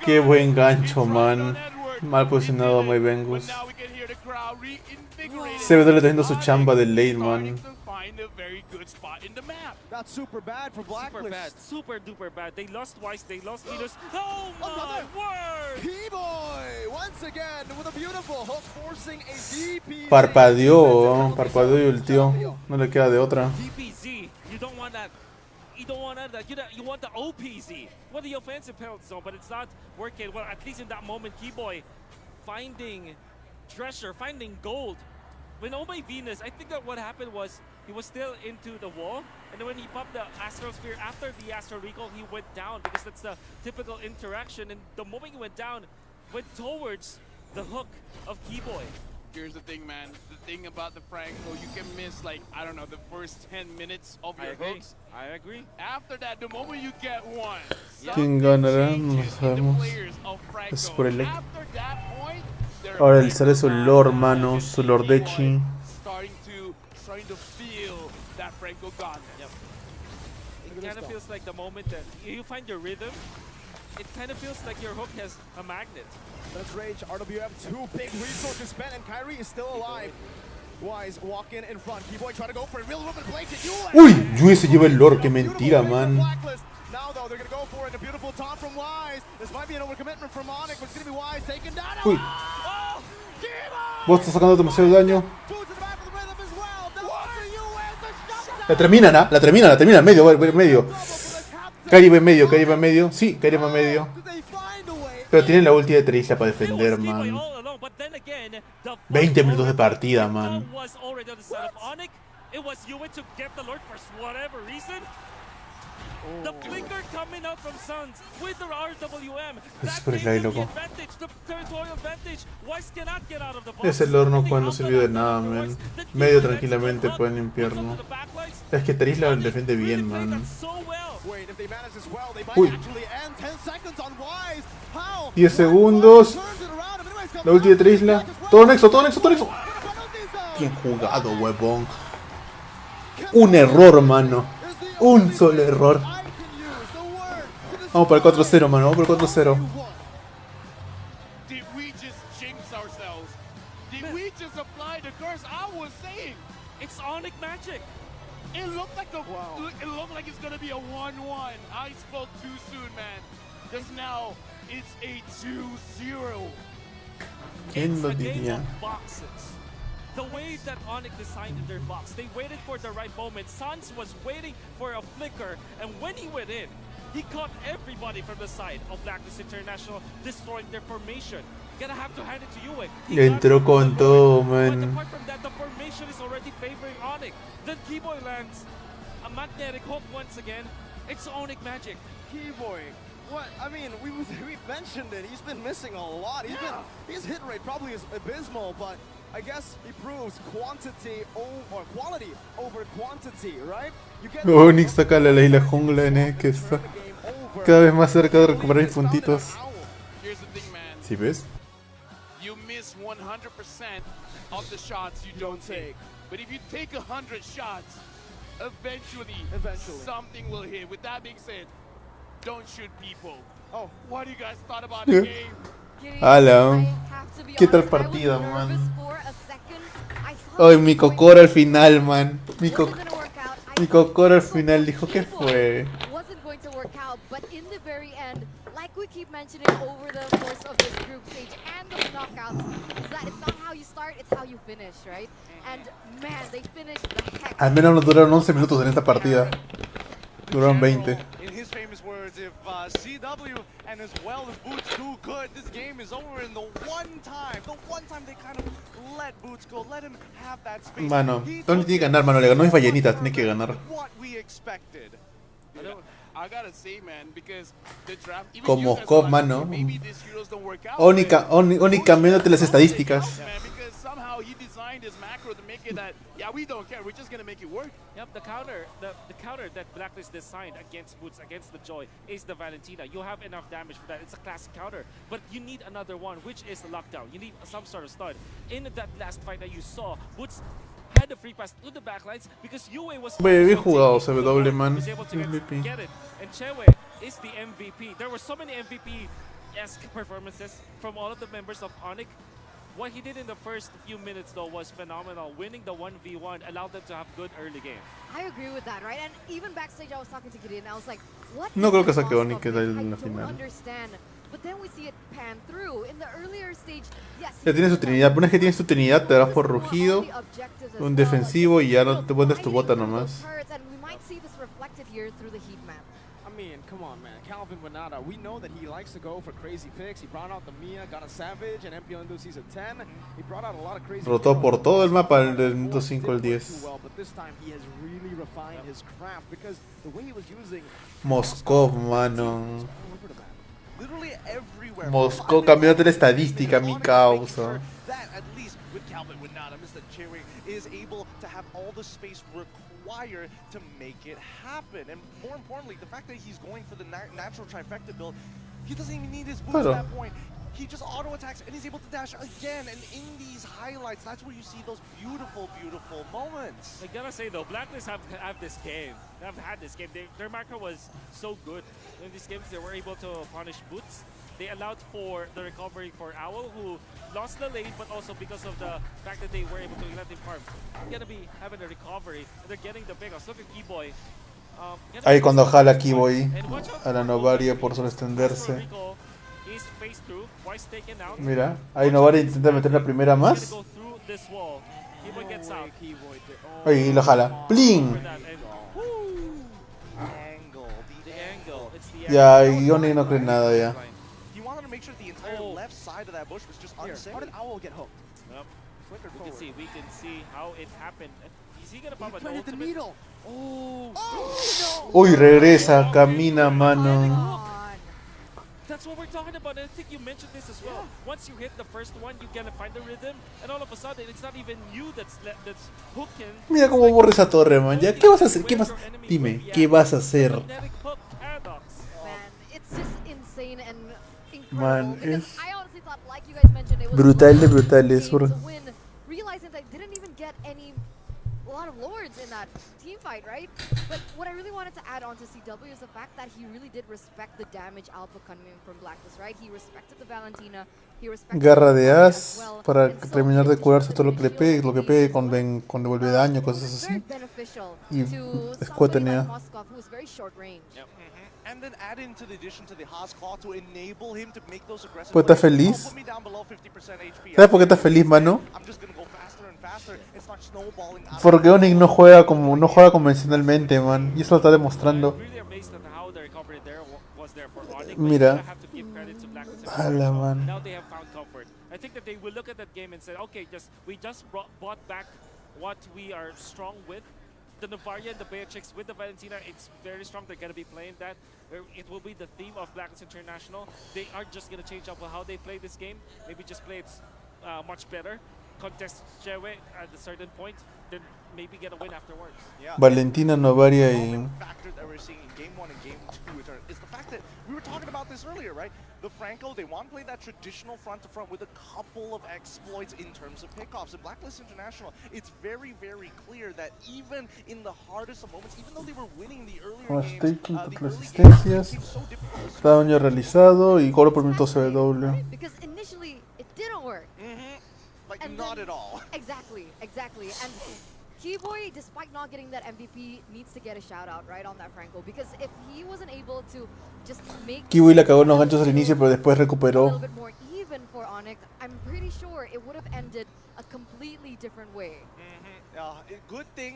Qué buen gancho, man. Mal posicionado, My Vengus. CW teniendo su chamba de late, man. That's super bad for Blacklist. Super duper bad. They lost twice, they lost Venus. Oh my word! P-Boy once again with a beautiful hook forcing a DPZ. Parpadeó y ultió. No le queda de otra. DPZ, you don't want that. You don't want that. You want the OPZ. You want the offensive penalty zone, but it's not working. Well, at least in that moment, Keyboy finding treasure, finding gold. When Oh My Venus, I think that what happened was he was still into the wall, and then when he popped the Astral Sphere after the Astral Recall, he went down because that's the typical interaction. And the moment he went down, went towards the hook of Keyboy. Here's the thing, man. The thing about the Franco, you can miss, like, I don't know, the first 10 minutes of your hooks. I agree. After that, the moment you get one, ¿Quién ganará? No sabemos. Es por el Ahora el sale su lord, mano. Su lordechi. Starting to feel that Franco got Yep. It kind of feels like the moment that you find your rhythm, it kind of feels like your hook has a magnet. Let's rage. RWF, two big resources spent, and Kyrie is still alive. Wise walking in front. Keyboy trying to go for a real woman blatant. Uy, Yui se lleva el lore, qué mentira, man. Now though, they're gonna go for it. A beautiful taunt from Wise. This might be an overcommitment from Onic, but it's gonna be Wise taken down. Uy. Oh, Vos estás sacando demasiado daño. La terminan, ¿ah? La terminan, en medio, en medio. Kairi va en medio. Sí, Kairi va en medio. Pero tienen la ulti de Trisha para defender, man. 20 minutos de partida, man. The flicker coming out from Suns with their RWM. Es por el ahí, loco. The territorial advantage. Wise cannot get out of the box. Ese lore no cuando sirvió de nada, man. Medio tranquilamente pueden limpiarlo. Es que Trisha lo defiende bien, man. Uy. 10 segundos. La ulti de Trisla. Todo nexo. Bien jugado, huevón. Un error, mano. Un solo error. Vamos para el 4-0, mano. Vamos para el 4-0. Did we just jinx ourselves? Did we just apply the curse? I was saying it's Onic magic. It looked like it's gonna be a 1-1. I spoke too soon, man. Just now, it's a 2-0. ¿Quién lo diría? The way that Onic designed their box, they waited for the right moment. Sans was waiting for a flicker, and when he went in, he caught everybody from the side of Blacklist International, destroying their formation. Gonna have to hand it to Ewing. Entró con todo, man. But apart from that, the formation is already favoring Onic. Then Keyboy lands a magnetic hook once again. It's Onic magic. Keyboy. What? I mean, we mentioned it. He's been missing a lot. His hit rate probably is abysmal, but I guess he proves quality over quantity, right? Onic saca la ley la jungla en que está cada vez más cerca de recuperar mis puntitos. ¿Sí ves? You miss 100% of the shots you don't take. But if you take 100 shots, eventually something will hit. With that being said, don't shoot people. Oh, what do you guys thought about the game? Ala, ¿qué tal partida, man? Ay, mi cocora al final, man. Mi cocora al final dijo, ¿qué fue? Like we keep mentioning over the course of this group stage and the knockouts, is that it's not how you start, it's how you finish, right? And man, they finished the heck. Al menos nos duraron 11 minutos en esta partida. Duraron 20. In his famous words, if CW and as well as Boots do good, this game is over in the one time they kind of let Boots go, let him have that space. Mano, Tony tiene que ganar, mano. Le ganó mis ballenitas, tiene que ganar. What we expected. I gotta say, man, because the draft, como Cop, mano. Onic cambiándote las estadísticas. Yep, the counter that Blacklist designed against Boots, against the Joy, is the Valentina. You have enough damage for that. It's a classic counter, but you need another one, which is the lockdown. You need some sort of stun. In that last fight that you saw, Boots had the free pass to the backlines because Yue was Bien also jugado, taking CW, the man. was able to MVP. get it. And Chewe is the MVP. There were so many MVP-esque performances from all of the members of Onic. What he did in the first few minutes, though, was phenomenal. Winning the 1v1 allowed them to have good early game. I agree with that, right? And even backstage, I was talking to Gideon, and I was like, what No is creo que the saque cost Onic of this? en I la don't final. understand. But then we see it pan through. In the earlier stage, yes. Ya tienes tu trinidad. Una vez que tienes tu trinidad, te vas por rugido, un defensivo y ya no te pones tu bota nomás. And we might see this reflected here through the heat map. I mean, come on, man. Calvin Winata, we know that he likes to go for crazy picks. He brought out the Mia, got a Savage, and MPL into Season 10. He brought out a lot of crazy Rotó por todo el mapa del del minuto 5 al 10. But this time he has really refined his craft because the way he was using Moscov, mano. literally everywhere. Moscov cambió de estadística, mi causa. That at least with Calvin Winata, Mr. Cherry is able to have all the space required to make it happen. And more importantly, the fact that he's going for the natural trifecta build, he doesn't even need his boots at that point. He just auto attacks and he's able to dash again. And in these highlights, that's where you see those beautiful, beautiful moments. I gotta say though, Blacklist have this game. They've had this game. Their macro was so good in these games. They were able to punish Boots. They allowed for the recovery for Owl, who lost the lane, but also because of the fact that they were able to let him farm. They're gonna be having a recovery. And they're getting the pickoffs. Look at Keyboy. Ahí cuando jala aquí voy a la Novaria por solo extenderse. Mira, ahí Novaria intenta meter la primera más. Ahí lo jala. ¡Plin! Ya, y Onic no cree nada ya. He wanted to make sure the entire left side of that bush was just unsafe. How did Owl get hooked? We can see how it happened. Is he gonna pop an Planted the ultimate? needle. Oh, no. Uy, regresa, camina, mano. That's what we're talking about, and I think you mentioned this as well. Once you hit the first one, you gotta find the rhythm, and all of a sudden, it's not even you that's hooking. Mira cómo borra esa torre, man. Ya, ¿qué vas a hacer? ¿Qué vas? Dime, ¿qué vas a hacer? Man, it's just insane and incredible. Man, Because es I honestly thought, like you guys mentioned, it was brutal de brutales, bro. to win, realizing that I didn't even get a lot of lords in that team fight, right? But what I really wanted to add on to CW is the fact that he really did respect the damage alpha coming from Blacklist, right? He respected the Valentina, he respected Garra de the as as well, para and so terminar de it's curarse just todo lo que le pegue con devuelve daño, cosas very así. beneficial Y to Squad somebody tenía. like Moskov, who is very short range. And then add into the addition to the Haas Claw to enable him to make those aggressive Pues está plays. feliz. Put me down below 50% HP. ¿Sabes por qué está feliz, mano? I'm just gonna go faster and faster and start snowballing out. Porque Onic no juega convencionalmente, man. Y eso lo está demostrando. Mira. Ala, man. Now they have found comfort. I think that they will look at that game and say, okay, we just bought back what we are strong with. The Novaria and the Beatrix with the Valentina, it's very strong. They're going to be playing that. It will be the theme of Blacklist International. They are just going to change up how they play this game. Maybe just play it much better. Contest Chewe at a certain point, then maybe get a win afterwards. Valentina, Novaria y... Factor that we're seeing in Game 1 and Game 2 is the fact that we were talking about this earlier, right? The Franco, they want to play that traditional front-to-front with a couple of exploits in terms of pickoffs. In Blacklist International, it's very, very clear that even in the hardest of moments, even though they were winning the earlier Taking games, tus resistencias. Daño realizado y cobro por minuto CW. Because initially it didn't work. Like, And not then- at all. Exactly. And Keyboy, despite not getting that MVP, needs to get a shout out right on that Franco, because if he wasn't able to just make Kiwi la cagó en los ganchos al inicio, pero después a little recuperó. bit more even for Onic, I'm pretty sure it would have ended a completely different way. Good thing